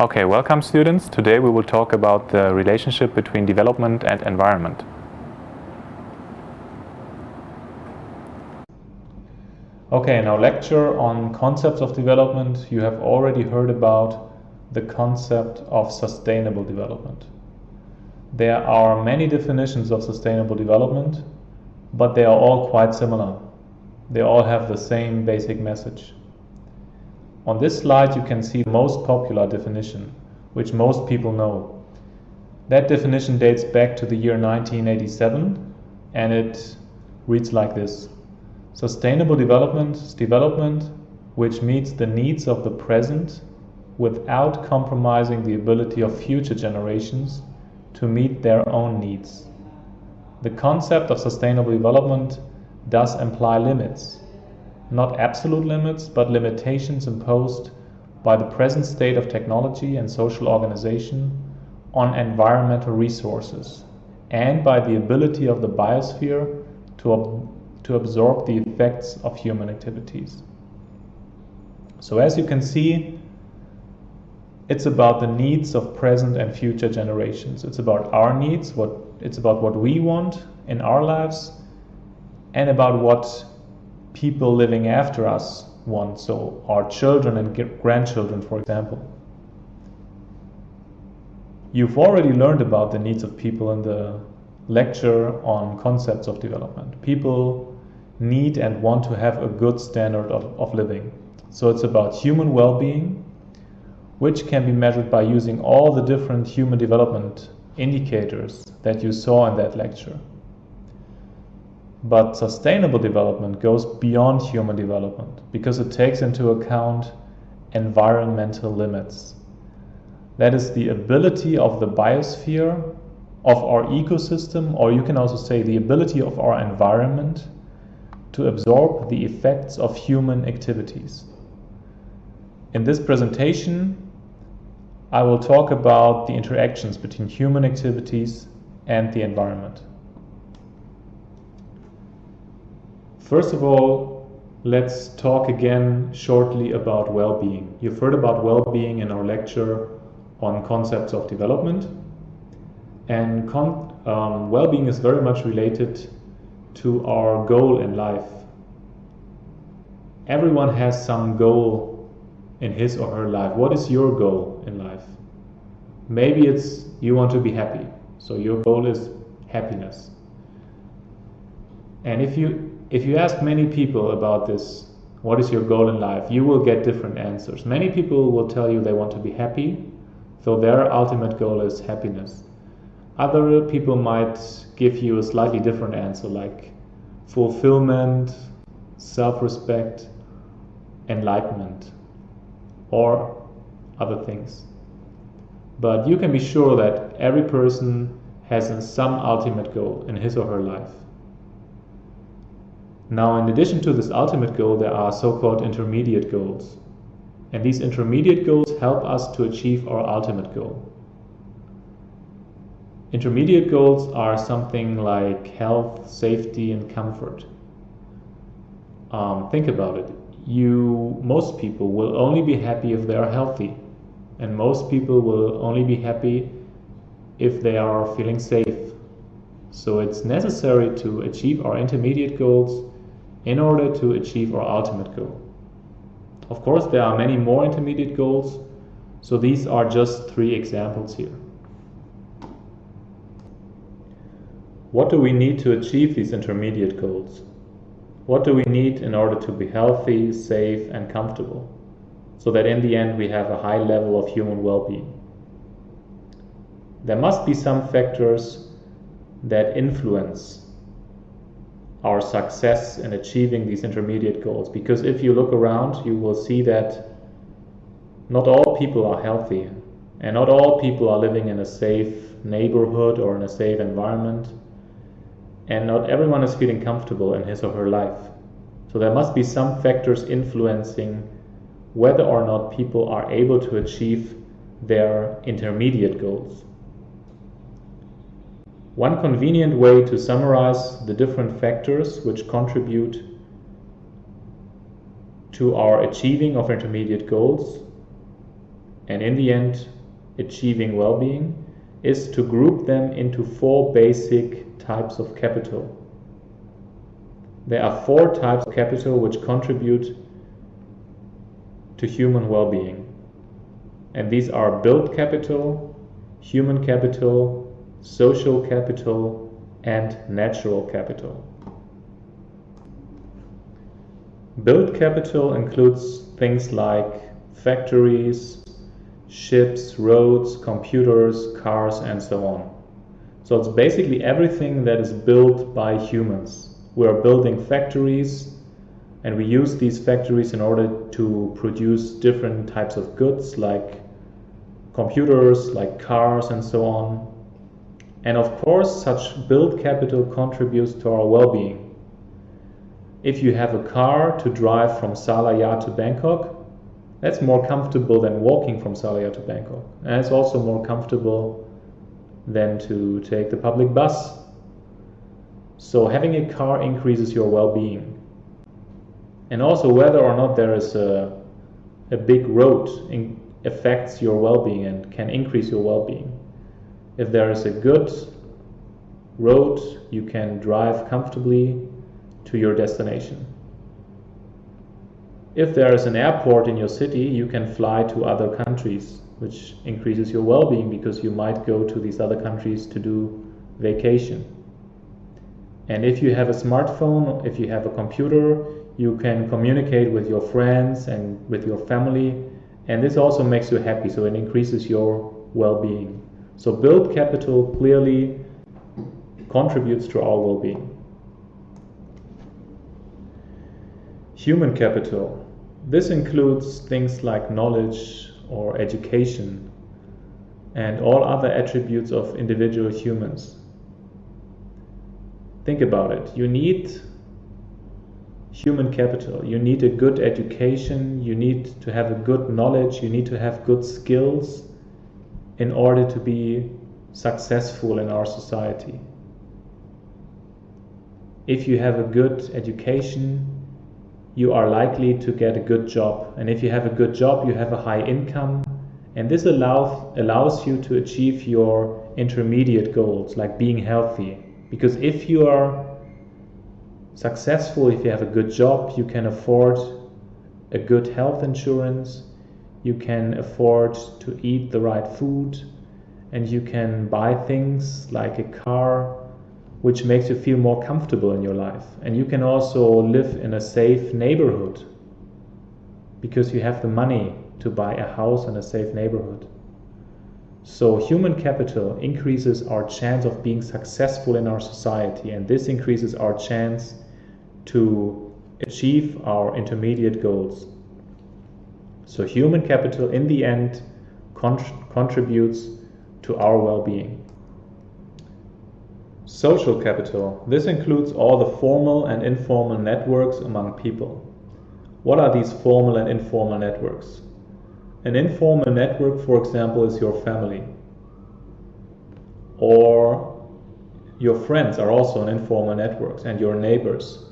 Okay, welcome students. Today we will talk about the relationship between development and environment. Okay, in our lecture on concepts of development, you have already heard about the concept of sustainable development. There are many definitions of sustainable development, but they are all quite similar. They all have the same basic message. On this slide you can see the most popular definition, which most people know. That definition dates back to the year 1987 and it reads like this. Sustainable development is development which meets the needs of the present without compromising the ability of future generations to meet their own needs. The concept of sustainable development does imply limits. Not absolute limits, but limitations imposed by the present state of technology and social organization on environmental resources and by the ability of the biosphere to absorb the effects of human activities. So as you can see, it's about the needs of present and future generations. It's about our needs, it's about what we want in our lives, and about what people living after us want, so our children and grandchildren, for example. You've already learned about the needs of people in the lecture on concepts of development. People need and want to have a good standard of living. So it's about human well-being, which can be measured by using all the different human development indicators that you saw in that lecture. But sustainable development goes beyond human development because it takes into account environmental limits. That is the ability of the biosphere, of our ecosystem, or you can also say the ability of our environment to absorb the effects of human activities. In this presentation, I will talk about the interactions between human activities and the environment. First of all, let's talk again shortly about well-being. You've heard about well-being in our lecture on concepts of development, and well-being is very much related to our goal in life. Everyone has some goal in his or her life. What is your goal in life? Maybe it's you want to be happy, so your goal is happiness. And if you ask many people about this, what is your goal in life, you will get different answers. Many people will tell you they want to be happy, so their ultimate goal is happiness. Other people might give you a slightly different answer, like fulfillment, self-respect, enlightenment, or other things. But you can be sure that every person has some ultimate goal in his or her life. Now, in addition to this ultimate goal, there are so-called intermediate goals. And these intermediate goals help us to achieve our ultimate goal. Intermediate goals are something like health, safety, and comfort. Think about it. Most people will only be happy if they are healthy. And most people will only be happy if they are feeling safe. So it's necessary to achieve our intermediate goals in order to achieve our ultimate goal. Of course, there are many more intermediate goals, so these are just 3 examples here. What do we need to achieve these intermediate goals? What do we need in order to be healthy, safe, and comfortable, so that in the end we have a high level of human well-being? There must be some factors that influence our success in achieving these intermediate goals, because if you look around, you will see that not all people are healthy and not all people are living in a safe neighborhood or in a safe environment, and not everyone is feeling comfortable in his or her life. So there must be some factors influencing whether or not people are able to achieve their intermediate goals. One convenient way to summarize the different factors which contribute to our achieving of intermediate goals and in the end achieving well-being, is to group them into 4 basic types of capital. There are 4 types of capital which contribute to human well-being. And these are built capital, human capital, social capital, and natural capital. Built capital includes things like factories, ships, roads, computers, cars, and so on. So it's basically everything that is built by humans. We are building factories, and we use these factories in order to produce different types of goods like computers, like cars, and so on. And of course, such built capital contributes to our well-being. If you have a car to drive from Salaya to Bangkok, that's more comfortable than walking from Salaya to Bangkok. And it's also more comfortable than to take the public bus. So having a car increases your well-being. And also whether or not there is a big road affects your well-being and can increase your well-being. If there is a good road, you can drive comfortably to your destination. If there is an airport in your city, you can fly to other countries, which increases your well-being because you might go to these other countries to do vacation. And if you have a smartphone, if you have a computer, you can communicate with your friends and with your family, and this also makes you happy, so it increases your well-being. So built capital clearly contributes to our well-being. Human capital. This includes things like knowledge or education and all other attributes of individual humans. Think about it. You need human capital. You need a good education. You need to have a good knowledge. You need to have good skills in order to be successful in our society. If you have a good education, you are likely to get a good job. And if you have a good job, you have a high income. And this allows you to achieve your intermediate goals, like being healthy. Because if you are successful, if you have a good job, you can afford a good health insurance, you can afford to eat the right food, and you can buy things like a car, which makes you feel more comfortable in your life. And you can also live in a safe neighborhood because you have the money to buy a house in a safe neighborhood. So human capital increases our chance of being successful in our society, and this increases our chance to achieve our intermediate goals. So human capital in the end contributes to our well-being. Social capital. This includes all the formal and informal networks among people. What are these formal and informal networks? An informal network, for example, is your family. Or your friends are also an informal network, and your neighbors.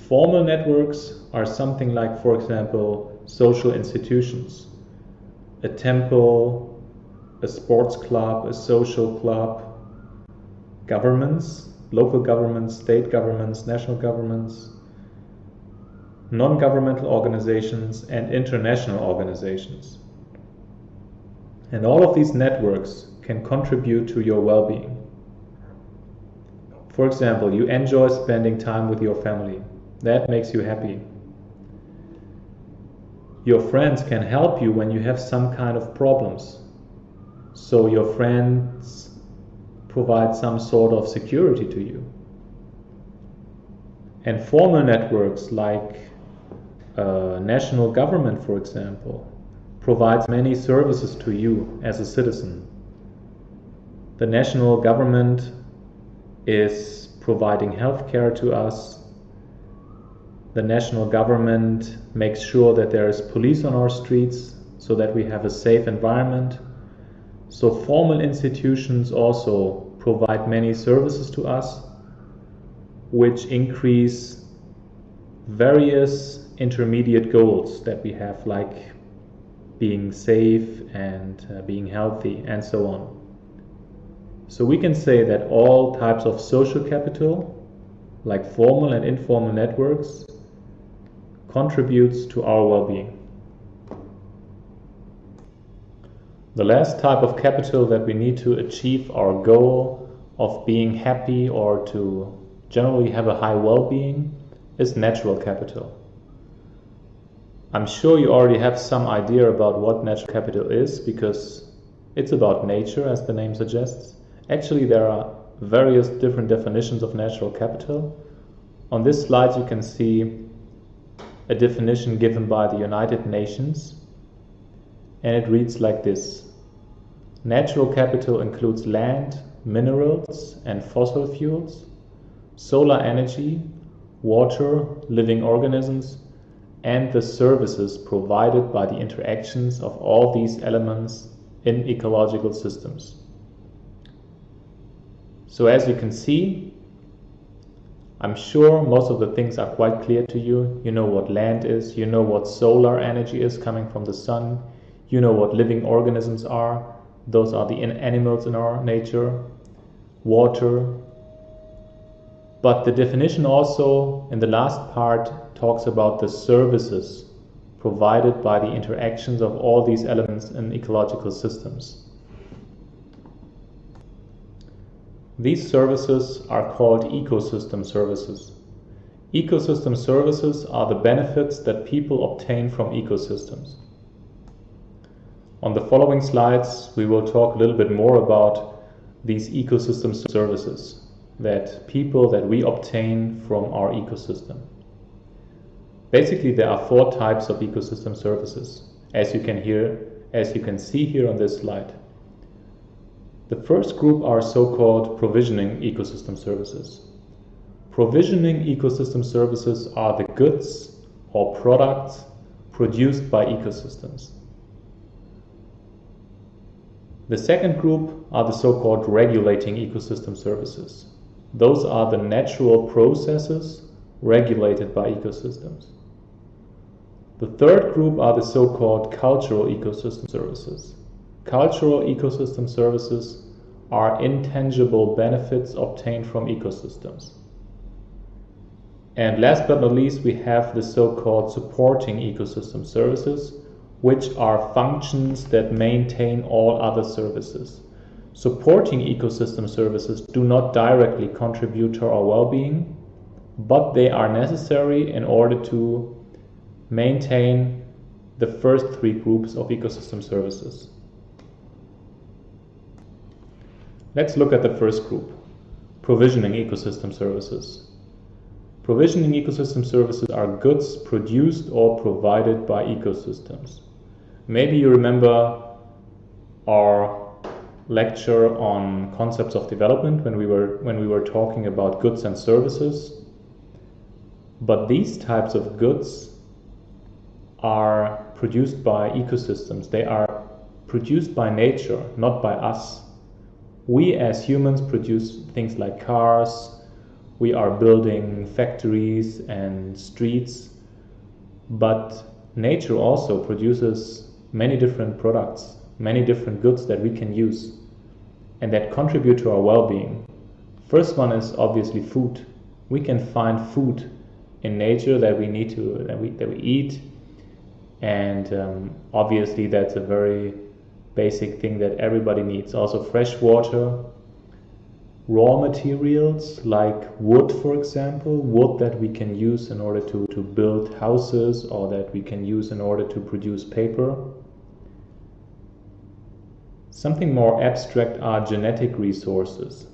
Formal networks are something like, for example, social institutions. A temple, a sports club, a social club, governments, local governments, state governments, national governments, non-governmental organizations, and international organizations. And all of these networks can contribute to your well-being. For example, you enjoy spending time with your family. That makes you happy. Your friends can help you when you have some kind of problems. So your friends provide some sort of security to you. And formal networks like national government, for example, provides many services to you as a citizen. The national government is providing health care to us. The national government makes sure that there is police on our streets so that we have a safe environment. So formal institutions also provide many services to us, which increase various intermediate goals that we have, like being safe and being healthy and so on. So we can say that all types of social capital, like formal and informal networks, contributes to our well-being. The last type of capital that we need to achieve our goal of being happy or to generally have a high well-being is natural capital. I'm sure you already have some idea about what natural capital is, because it's about nature, as the name suggests. Actually, there are various different definitions of natural capital. On this slide you can see a definition given by the United Nations, and it reads like this: natural capital includes land, minerals and fossil fuels, solar energy, water, living organisms, and the services provided by the interactions of all these elements in ecological systems. So as you can see, I'm sure most of the things are quite clear to you. You know what land is, you know what solar energy is coming from the sun, you know what living organisms are, those are the animals in our nature, water. But the definition also in the last part talks about the services provided by the interactions of all these elements in ecological systems. These services are called ecosystem services. Ecosystem services are the benefits that people obtain from ecosystems. On the following slides, we will talk a little bit more about these ecosystem services that we obtain from our ecosystem. Basically, there are 4 types of ecosystem services, as you can see here on this slide. The first group are so-called provisioning ecosystem services. Provisioning ecosystem services are the goods or products produced by ecosystems. The second group are the so-called regulating ecosystem services. Those are the natural processes regulated by ecosystems. The third group are the so-called cultural ecosystem services. Cultural ecosystem services are intangible benefits obtained from ecosystems. And last but not least, we have the so-called supporting ecosystem services, which are functions that maintain all other services. Supporting ecosystem services do not directly contribute to our well-being, but they are necessary in order to maintain the first 3 groups of ecosystem services. Let's look at the first group, provisioning ecosystem services. Provisioning ecosystem services are goods produced or provided by ecosystems. Maybe you remember our lecture on concepts of development when we were talking about goods and services. But these types of goods are produced by ecosystems. They are produced by nature, not by us. We as humans produce things like cars, we are building factories and streets, but nature also produces many different products, many different goods that we can use and that contribute to our well-being. First one is obviously food. We can find food in nature that we eat, and obviously that's a very basic thing that everybody needs. Also fresh water, raw materials like wood, for example, wood that we can use in order to build houses or that we can use in order to produce paper. Something more abstract are genetic resources.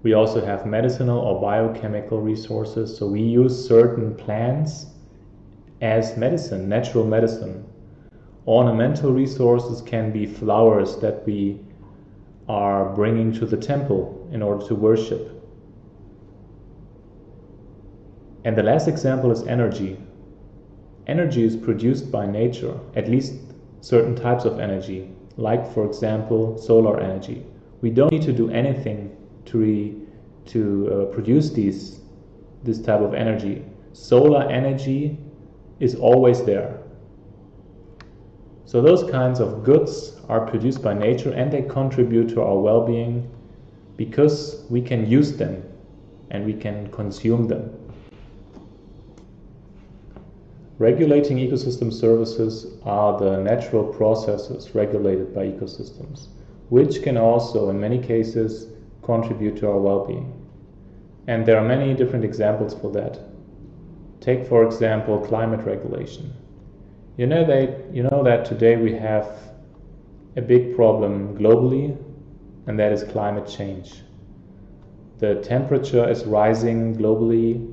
We also have medicinal or biochemical resources, so we use certain plants as medicine, natural medicine. Ornamental resources can be flowers that we are bringing to the temple in order to worship. And the last example is energy. Energy is produced by nature, at least certain types of energy, like for example solar energy. We don't need to do anything to produce this type of energy. Solar energy is always there. So those kinds of goods are produced by nature and they contribute to our well-being because we can use them and we can consume them. Regulating ecosystem services are the natural processes regulated by ecosystems, which can also, in many cases, contribute to our well-being. And there are many different examples for that. Take, for example, climate regulation. You know that today we have a big problem globally, and that is climate change. The temperature is rising globally,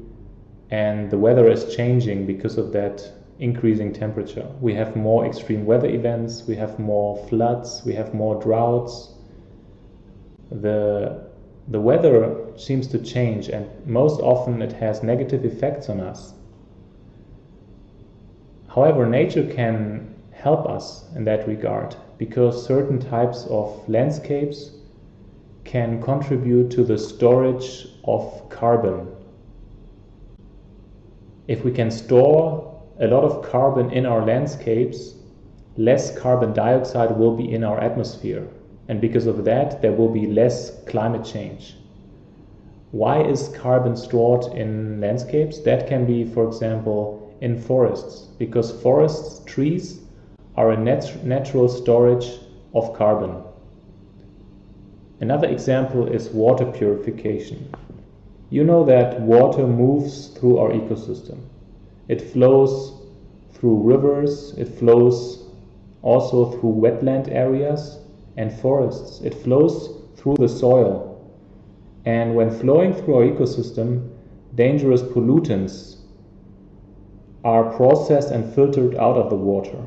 and the weather is changing because of that increasing temperature. We have more extreme weather events, we have more floods, we have more droughts. The weather seems to change, and most often it has negative effects on us. However, nature can help us in that regard because certain types of landscapes can contribute to the storage of carbon. If we can store a lot of carbon in our landscapes, less carbon dioxide will be in our atmosphere, and because of that there will be less climate change. Why is carbon stored in landscapes? That can be, for example, in forests, because forests, trees, are a natural storage of carbon. Another example is water purification. You know that water moves through our ecosystem. It flows through rivers, it flows also through wetland areas and forests. It flows through the soil. And when flowing through our ecosystem, dangerous pollutants are processed and filtered out of the water.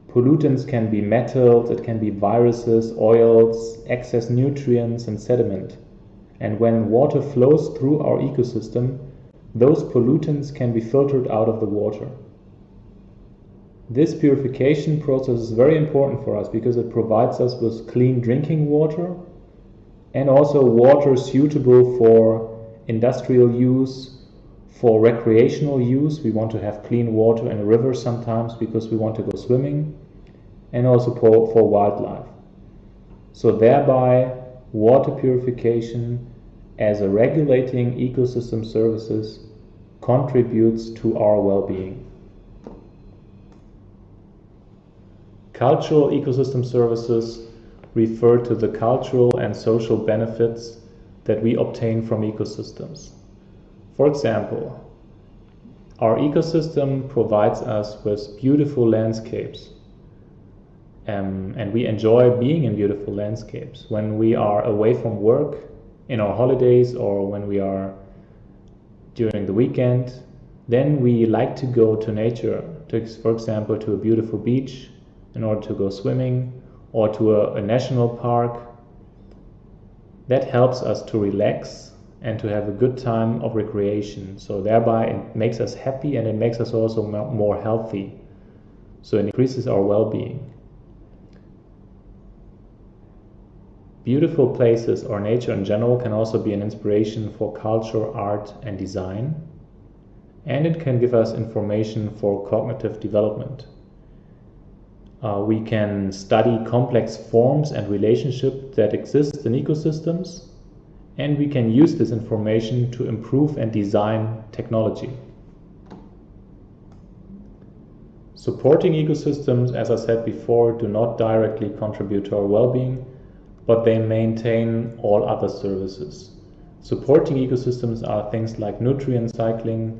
Pollutants can be metals, it can be viruses, oils, excess nutrients and sediment. And when water flows through our ecosystem, those pollutants can be filtered out of the water. This purification process is very important for us because it provides us with clean drinking water and also water suitable for industrial use, for recreational use. We want to have clean water in a river sometimes because we want to go swimming, and also for wildlife. So thereby, water purification as a regulating ecosystem services contributes to our well-being. Cultural ecosystem services refer to the cultural and social benefits that we obtain from ecosystems. For example, our ecosystem provides us with beautiful landscapes, and we enjoy being in beautiful landscapes. When we are away from work, in our holidays, or when we are during the weekend, then we like to go to nature, for example, to a beautiful beach in order to go swimming, or to a national park. That helps us to relax and to have a good time of recreation. So thereby it makes us happy and it makes us also more healthy. So it increases our well-being. Beautiful places or nature in general can also be an inspiration for culture, art and design. And it can give us information for cognitive development. We can study complex forms and relationships that exist in ecosystems, and we can use this information to improve and design technology. Supporting ecosystems, as I said before, do not directly contribute to our well-being, but they maintain all other services. Supporting ecosystems are things like nutrient cycling,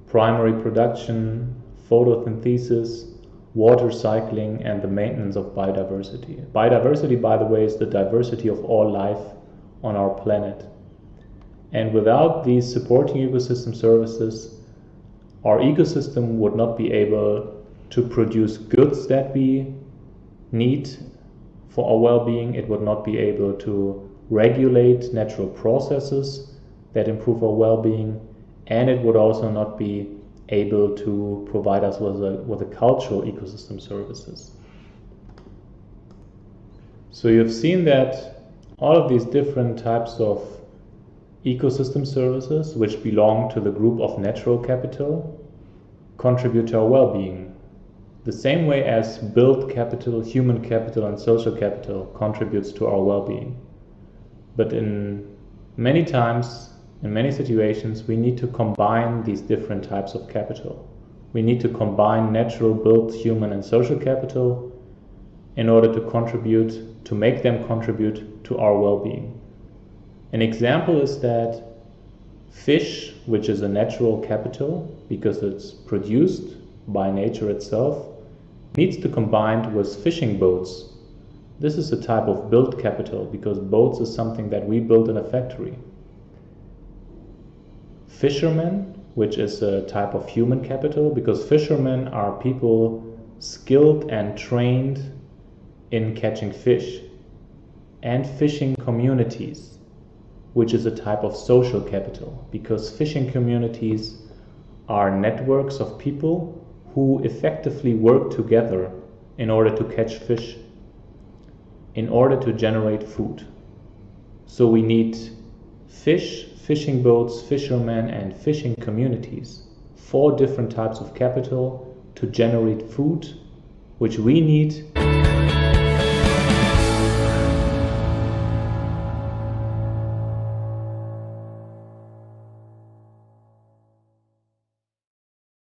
primary production, photosynthesis, water cycling, and the maintenance of biodiversity. Biodiversity, by the way, is the diversity of all life on our planet. And without these supporting ecosystem services, our ecosystem would not be able to produce goods that we need for our well-being. It would not be able to regulate natural processes that improve our well-being, and it would also not be able to provide us with a cultural ecosystem services. So you've seen that all of these different types of ecosystem services, which belong to the group of natural capital, contribute to our well-being. The same way as built capital, human capital, and social capital contributes to our well-being. But in many times, in many situations, we need to combine these different types of capital. We need to combine natural, built, human, and social capital in order to make them contribute to our well-being. An example is that fish, which is a natural capital because it's produced by nature itself, needs to combine with fishing boats. This is a type of built capital because boats is something that we build in a factory. Fishermen, which is a type of human capital because fishermen are people skilled and trained in catching fish. And fishing communities, which is a type of social capital because fishing communities are networks of people who effectively work together in order to catch fish, in order to generate food. So we need fish, fishing boats, fishermen, and fishing communities, 4 different types of capital to generate food, which we need